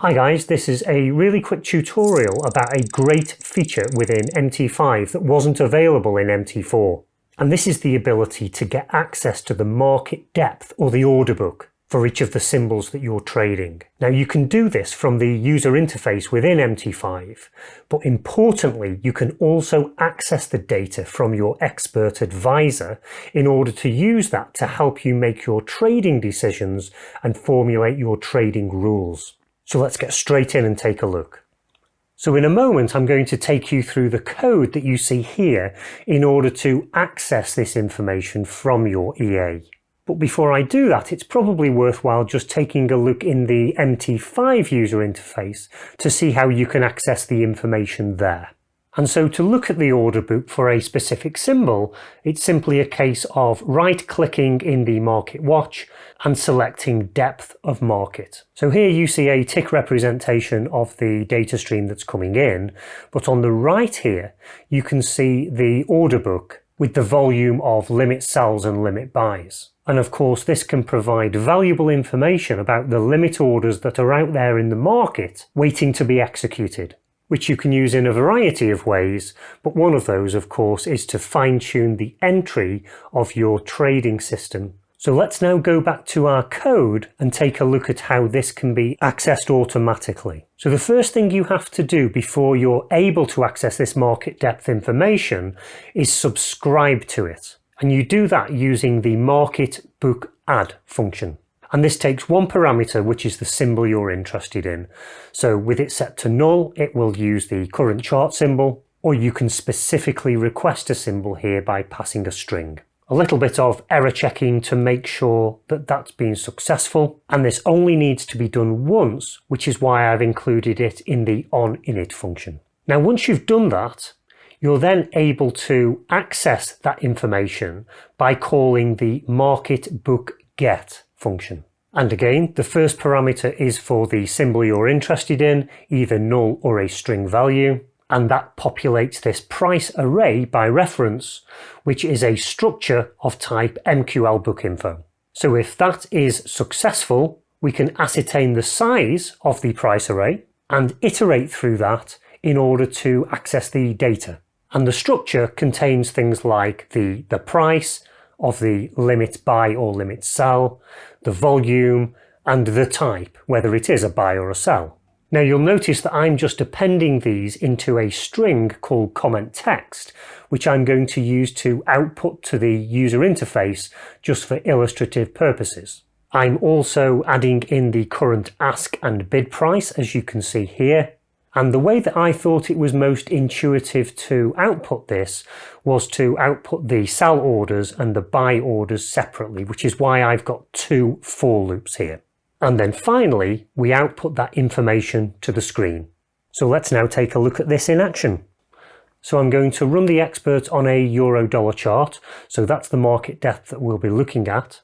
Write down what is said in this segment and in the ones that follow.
Hi guys, this is a really quick tutorial about a great feature within MT5 that wasn't available in MT4. And this is the ability to get access to the market depth or the order book for each of the symbols that you're trading. Now you can do this from the user interface within MT5, but importantly you can also access the data from your expert advisor in order to use that to help you make your trading decisions and formulate your trading rules. So let's get straight in and take a look. So in a moment I'm going to take you through the code that you see here in order to access this information from your EA. But before I do that, it's probably worthwhile just taking a look in the MT5 user interface to see how you can access the information there. And so to look at the order book for a specific symbol, it's simply a case of right-clicking in the market watch and selecting depth of market. So here you see a tick representation of the data stream that's coming in, but on the right here you can see the order book with the volume of limit sells and limit buys. And of course this can provide valuable information about the limit orders that are out there in the market waiting to be executed, which you can use in a variety of ways, but one of those of course is to fine-tune the entry of your trading system. So let's now go back to our code and take a look at how this can be accessed automatically. So the first thing you have to do before you're able to access this market depth information is subscribe to it. And you do that using the MarketBookAdd function. And this takes one parameter, which is the symbol you're interested in. So with it set to null, it will use the current chart symbol, or you can specifically request a symbol here by passing a string. A little bit of error checking to make sure that that's been successful, and this only needs to be done once, which is why I've included it in the onInit function. Now once you've done that, you're then able to access that information by calling the MarketBookGet function. And again, the first parameter is for the symbol you're interested in, either null or a string value. And that populates this price array by reference, which is a structure of type MQL-Bookinfo. So if that is successful, we can ascertain the size of the price array and iterate through that in order to access the data. And the structure contains things like the price of the limit buy or limit sell, the volume, and the type, whether it is a buy or a sell. Now you'll notice that I'm just appending these into a string called comment text, which I'm going to use to output to the user interface just for illustrative purposes. I'm also adding in the current ask and bid price, as you can see here. And the way that I thought it was most intuitive to output this was to output the sell orders and the buy orders separately, which is why I've got two for loops here. And then finally, we output that information to the screen. So let's now take a look at this in action. So I'm going to run the expert on a euro-dollar chart. So that's the market depth that we'll be looking at.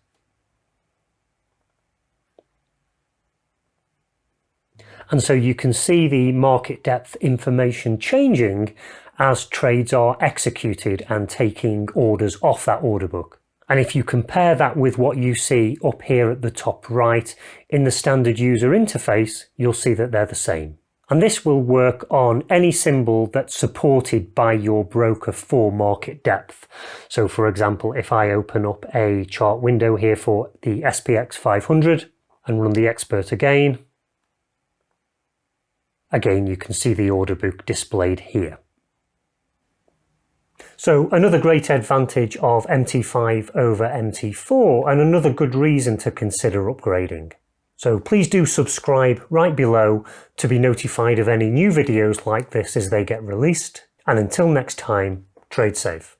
And so you can see the market depth information changing as trades are executed and taking orders off that order book. And if you compare that with what you see up here at the top right in the standard user interface, you'll see that they're the same. And this will work on any symbol that's supported by your broker for market depth. So for example, if I open up a chart window here for the SPX 500 and run the expert again you can see the order book displayed here. So another great advantage of MT5 over MT4 and another good reason to consider upgrading. So please do subscribe right below to be notified of any new videos like this as they get released. And until next time, trade safe.